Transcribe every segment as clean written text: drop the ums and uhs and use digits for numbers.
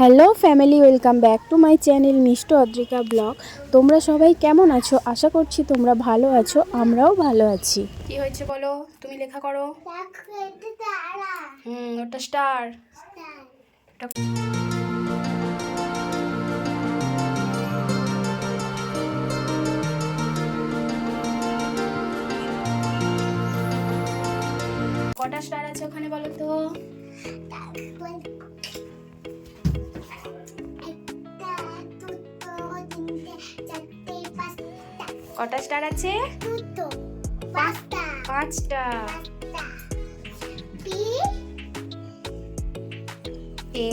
Hello family, welcome back to my channel Mishtu Adrika blog. তোমরা সবাই কেমন আছো? আশা করছি তোমরা ভালো আছো, আমরাও ভালো আছি। কি হয়েছে বলো, তুমি লেখা করো। ওটা স্টার। কটা স্টার আছে ওখানে বলো তো? কটা স্টার আছে? পাঁচটা। এ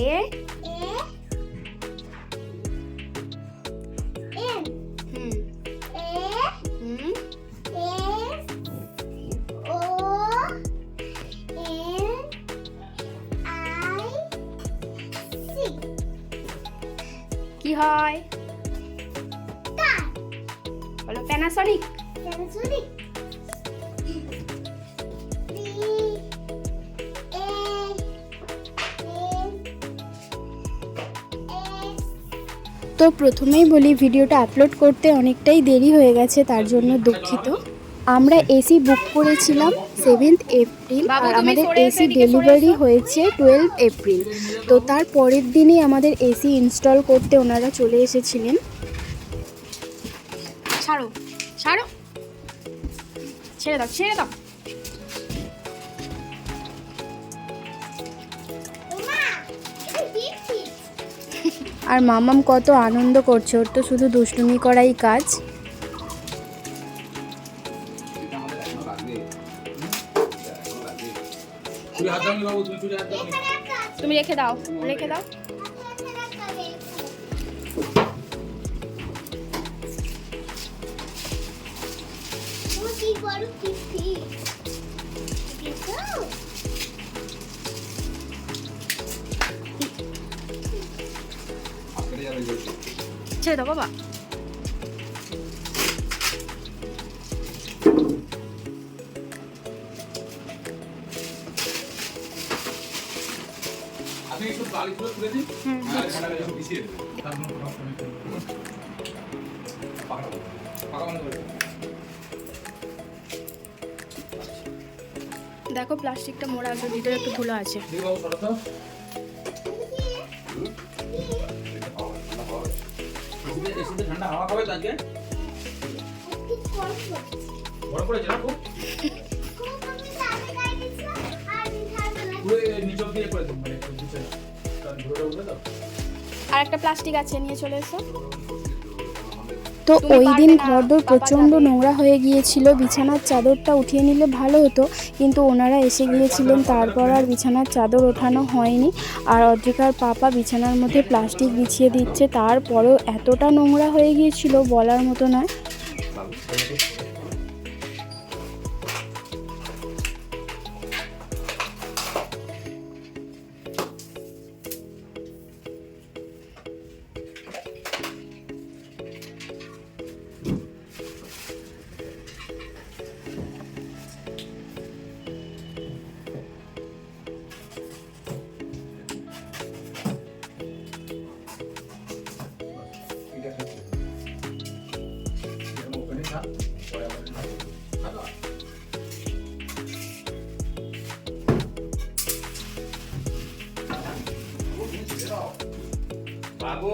কি হয় বলো? প্যানাসনিক। তো প্রথমেই বলি, ভিডিওটা আপলোড করতে অনেকটাই দেরি হয়ে গেছে, তার জন্য দুঃখিত। আমরা এসি বুক করেছিলাম 7 এপ্রিল আর আমাদের এসি ডেলিভারি হয়েছে 12 এপ্রিল। তো তার পরের দিনই আমাদের এসি ইনস্টল করতে ওনারা চলে এসেছিলেন। ছাড়ো ছাড়ো, ছেড়ে দাও ছেড়ে দাও। আর মামাম কত আনন্দ করছে, ওর তো শুধু দুষ্টুমি করাই কাজ। তুমি রেখে দাও, রেখে দাও। ছেড়ে দাও বাবা। দেখো প্লাস্টিকটা মোড়া আছে, ভিতরে একটু ধুলো আছে। ঠান্ডা হাওয়া খাবে তো আজকে? বড় পড়েছে না খুব? আর একটা প্লাস্টিক আছে, নিয়ে চলে এসো। তো ওই দিন ঘরদোর প্রচণ্ড নোংরা হয়ে গিয়েছিল, বিছানার চাদরটা উঠিয়ে নিলে ভালো হতো, কিন্তু ওনারা এসে গিয়েছিলেন, তারপর আর বিছানার চাদর ওঠানো হয়নি। আর অদ্রিকার পাপা বিছানার মধ্যে প্লাস্টিক বিছিয়ে দিচ্ছে, তারপরেও এতটা নোংরা হয়ে গিয়েছিল বলার মতো নয়। বাবু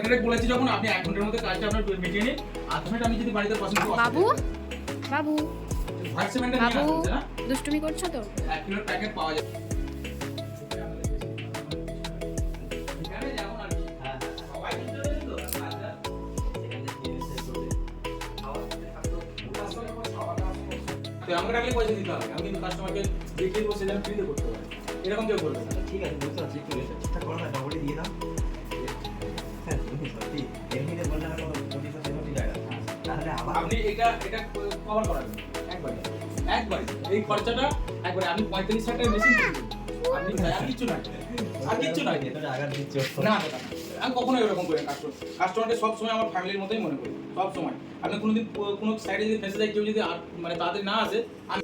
ডাইরেক্ট বলেছি যখন আপনি 1 ঘন্টার মধ্যে কাজটা আপনার মিটিয়ে নিন। 8 মিনিট আমি যদি বাড়িতে পছন্দ করি বাবু বাবু হোয়াইট সিমেন্টে নিয়ে বাবু আসছে না দুষ্টুমি করছো তো? 1 কিলোর প্যাকেট পাওয়া যায়। এখানে যেমন আর কি সবাই কিন্তু জানেন তো আচ্ছা তো আমাকে টাকা পয়সা দিতে হবে। আমি কিন্তু কাস্টমারকে দেখিয়ে দেবো সেটা ফ্রিতে করতে পারি। এরকম কেউ করবে না। ঠিক আছে বুঝতে পারছি, একটু রেটটা ঠিকঠাক করো না, ডবলই দিয়ে দাও। হ্যাঁ তুমি সত্যি এমনিতে বললে আমার কোনো 25 টাকা তাহলে আবার আপনি এটা কভার করাবেন একবারে এই খরচাটা একবারে আমি 35,000 টাকা মেশিন কিনে দেব। আপনি আর কিছু না এটা আগার দিচ্ছ না আমি কখনোই এরকম করি না। কাস্টমারকে সব সময় আমার ফ্যামিলির মতোই মনে করি সব সময়। আপনি কোনোদিন কোনো সাইডে যদি ফেসে যায় কেউ যদি মানে তাদের না আসে আমি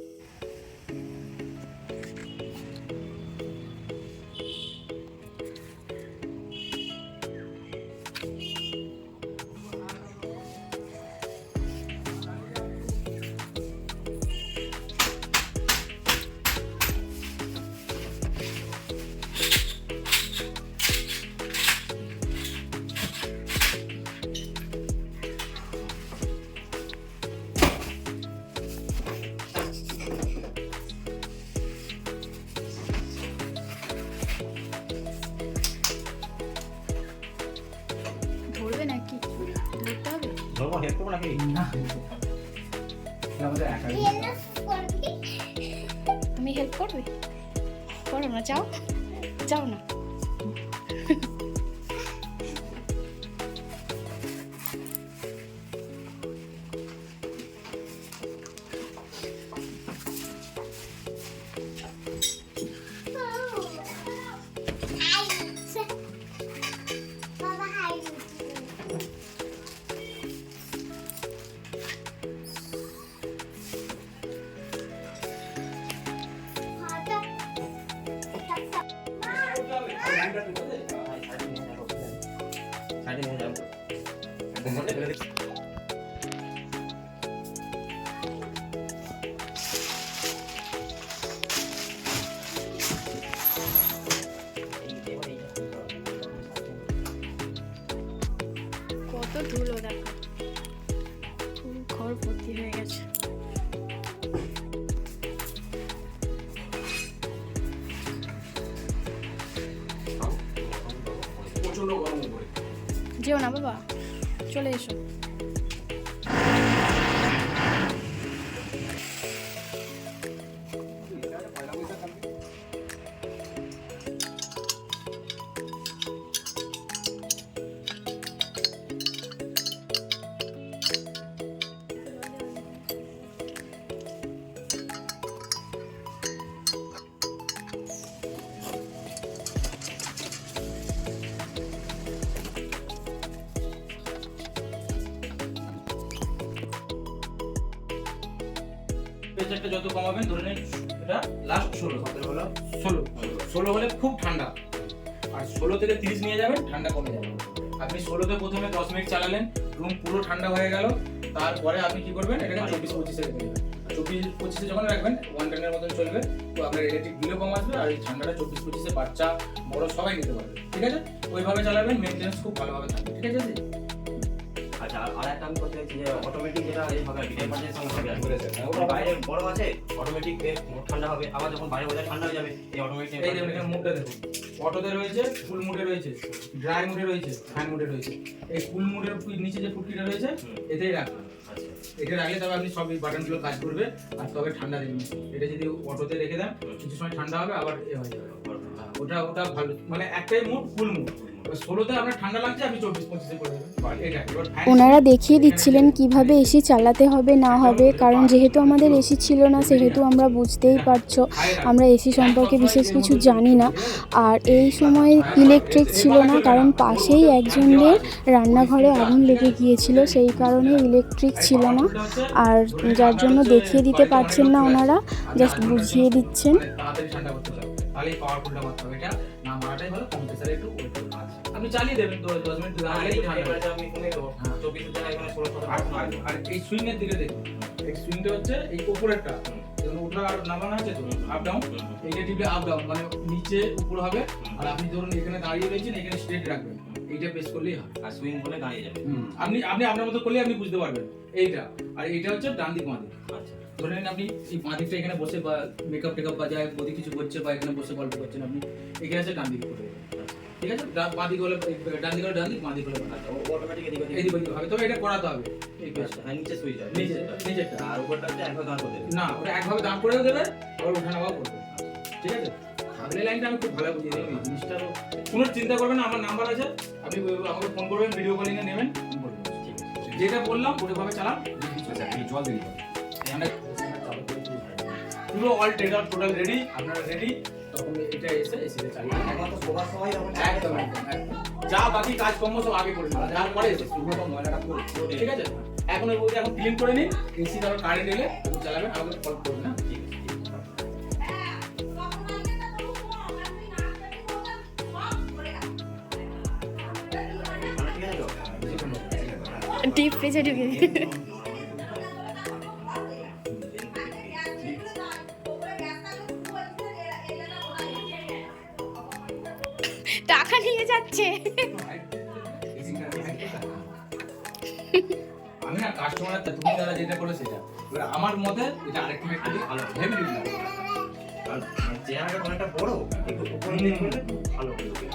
ধরবে নাকি? ধরতে হবে? ধরবো হেল্প করবো নাকি? আমাদের একা তুমি হেল্প করবে? করো না, যাও যাও না। সাইডে নিয়ে যাবো। কত ধুলো দেখো, ফুল ঘর ভর্তি হয়ে গেছে। প্রচন্ড গরম উপরে যেও না বাবা, চলে এসো। প্রেসারটা যত কমাবেন ধরে নিন এটা লাস্ট 16 হলো 16 হলে খুব ঠান্ডা, আর 16 থেকে 30 নিয়ে যাবেন ঠান্ডা কমে যাবে। আপনি 16 তে প্রথমে 10 মিনিট চালালেন, রুম পুরো ঠান্ডা হয়ে গেল, তারপরে আপনি কি করবেন এটাকে 24-25 এ রেখে দেবেন। 24-25 এ যখন রাখবেন 1 টানের মতন চলবে, তো আপনার ইলেকট্রিক বিলও কম আসবে, আর এই ঠান্ডাটা 24-25 এ বাচ্চা বড় সবাই নিতে পারবে। ঠিক আছে, ওইভাবে চালাবেন, মেইনটেনেন্স খুব ভালোভাবে থাকবে। ঠিক আছে। আচ্ছা আর একটা আমি করতে চাইছি যে অটোমেটিক যেটা এই হবে টেম্পারেচার সঙ্গে হবে আর বলেছে ওটা বাইরে বড় আছে অটোমেটিক ঠান্ডা হবে, আবার যখন বাইরে বাজার ঠান্ডা হয়ে যাবে এই অটোমেটিক এই দেখুন এখানে মুডটা দেখুন, অটোতে রয়েছে, ফুল মুডে রয়েছে, ড্রাই মুডে রয়েছে, ফ্যান মুডে রয়েছে। এই ফুল মুডের নিচে যে ফুটকিটা রয়েছে এতেই রাখবেন। আচ্ছা এটা রাখলে তবে আপনি সব বাটনগুলো কাজ করবে, আর তবে ঠান্ডা দেবে। এটা যদি অটোতে রেখে দেন কিছু সময় ঠান্ডা হবে, আবার এ হয়ে যাবে। ওটা ভালো, মানে একটাই মুড ফুল মুড। 16তে আপনার ঠান্ডা লাগছে, আপনি 24-25 এ করে দেবেন। এটা এবার ফ্যান ওনারা দেখিয়ে দিচ্ছিলেন কিভাবে এসি চালাতে হবে না হবে, কারণ যেহেতু আমাদের এসি ছিল না সেহেতু আমরা বুঝতেই পারছো আমরা এসি সম্পর্কে বিশেষ কিছু জানি না। আর এই সময় ইলেকট্রিক ছিল না, কারণ পাশেই একজনের রান্নাঘরে আগুন লেগে গিয়েছিল, সেই কারণে ইলেকট্রিক ছিল না, আর যার জন্য দেখিয়ে দিতে পারছেন না ওনারা, জাস্ট বুঝিয়ে দিচ্ছেন। তাড়াতাড়ি ঠান্ডা করতে চাও তাহলে পাওয়ারফুলটা মারতে হবে। এটা না মারাটাই ভালো, কম্প্রেসারে একটু ওয়েট করুন। আপনি চালিয়ে দেবেন, তো 10 মিনিট আগেই ঠান্ডা আমি কমে দেবো 24 জায়গায় এখানে 16 আর এই সুইং এর দিকে দেখুন, এই সুইংটা হচ্ছে এই উপরেরটা, যখন উঠা আর নামানো আছে তো আপ ডাউন, এইটা টিপে আপ ডাউন মানে নিচে উপর হবে। আর আপনি ধরুন এখানে দাঁড়িয়ে রয়েছেন, এখানে স্ট্রেট রাখবেন, এইটা প্রেস করলেই হয়। আর সুইং করলে দাঁড়িয়ে যাবে। আপনি আপনি আপনার মতো করলে আপনি বুঝতে পারবেন এইটা। আর এইটা হচ্ছে ডান দিক বাঁ দিক। আচ্ছা ধরে নিন আপনি এই বাঁ দিকটা এখানে বসে বা মেকআপ টেকআপ বা যায় বডি কিছু করছে বা এখানে বসে গল্প করছেন আপনি, এখানে আছে ডান দিক করে দেবেন। ঠিক আছে, বাঁ দিক হলে ডান দিক হলে ডান দিক, বাঁ দিক হলে বাঁ দিক। আচ্ছা ও অটোমেটিক এদিক ওদিক এদিক ওদিক হবে, তবে এটা করাতে হবে এই আচ্ছা, কাজটা। হ্যাঁ নিচে সুইচ হয় নিচেরটা। আর উপরটা হচ্ছে একবার দাঁড় করে দেবে। না, ওটা একভাবে দাঁড় করেও দেবে আবার ওঠানামাও করবে। ঠিক আছে, থাকলে লাইনটা আমি খুব ভালো বুঝিয়ে দেবো। এই জিনিসটা তো কোনো চিন্তা করবেন না, আমার নাম্বার আছে, আপনি আমাকে ফোন করবেন, ভিডিও কলিংয়ে নেবেন, ফোন করবেন। ঠিক আছে যেটা বললাম ওইভাবে চালান। আচ্ছা এই জল দিন এখানে পুরো অল টোটাল রেডি, আপনারা রেডি, তখন এটা এসে এসে চালিয়ে একমাত্র শোবার সময় যখন একদম একদম একদম। যা বাকি কাজকর্ম সব আগে করে নেবেন, তারপরে এসে পুরো ময়লাটা পুরো ঠিক আছে। এখন ওই বলতে এখন ক্লিন করে নিন, এসি তারপর কারেন্ট এলে আপনি চালাবেন, আমাকে কল করবেন না। ঠিক আছে ঠিক আছে ঠিক আছে তো? ডিপ ফ্রিজে ঢুকে টাকা নিয়ে যাচ্ছে। আমি না কাস্টমার, তুমি যারা যেটা করো সেটা, এবার আমার মতে এটা আরেকটু একটু ভালো হেভি ডিউটি লাগে। আর মানে চেহারাটা অনেকটা বড়, একটু উপরে দিকে করলে ভালো হবে।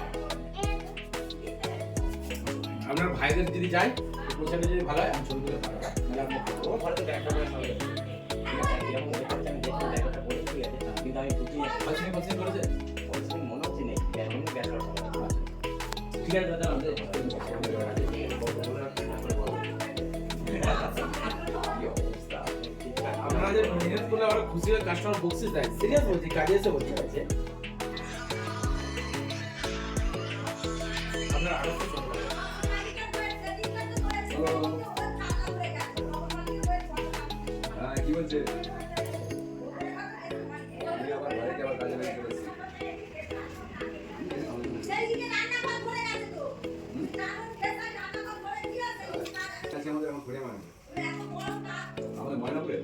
আপনার ভাইদের যদি যায় পোশাকে যদি ভালো হয়, আমি ছবি তুলে পাঠাবো। নাহলে আপনি ও ভালো তো একটা করে হবে। ঠিক আছে, এরকম দেখাচ্ছে আমি দেখি জায়গাটা বলে ঠিক আছে। কিন্তু আমি বুঝিয়ে ফাংশনিং করেছে। পরিস্থিতি মনে হচ্ছে নেই। এমনি গ্যাস করা ঠিক আছে দাদা, আমাদের আপনারা যে মেহনত করলে আমরা খুশি হয়ে কাস্টমার বক্সিস দেয়, সিরিয়াস বলছি, কাজে এসে বলছি। আপনার আরো তো কি বলছে আবার বাড়িতে আবার কাজে বেরিয়ে চলেছে আজকে আমাদের এখন ঘুরে মানে আমাদের ময়নাপুরে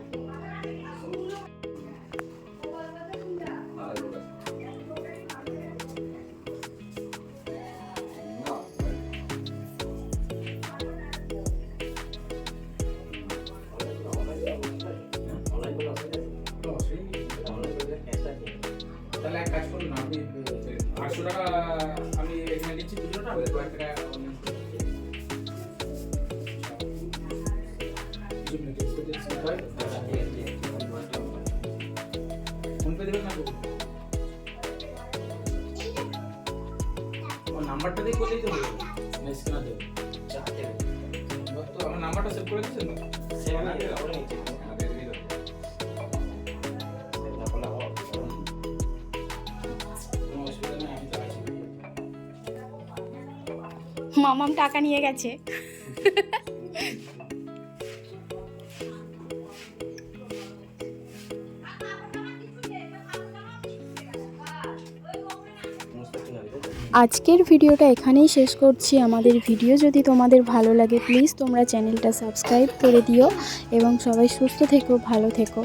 তাহলে এক কাজ করুন, আপনি 800 টাকা আমি এখানে দিচ্ছি, 200 টাকা ওই 2 টাকা অনলাইন করে ফোন পে দেবেন না? আমার নাম্বারটা দিয়ে করলেই তো হবে, স্ক্যানার দেবেন। তো আমার নাম্বারটা সেভ করে দিচ্ছেন না? সে আমি করে নিচ্ছি। আমাদের দিয়ে দেবে সেটা বলা হবে। কোনো অসুবিধা নেই, আমি তো আছি। মামাম টাকা নিয়ে গেছে। আজকের ভিডিওটা এখানেই শেষ করছি। আমাদের ভিডিও যদি তোমাদের ভালো লাগে প্লিজ তোমরা চ্যানেলটা সাবস্ক্রাইব করে দিও এবং সবাই সুস্থ থেকো, ভালো থেকো।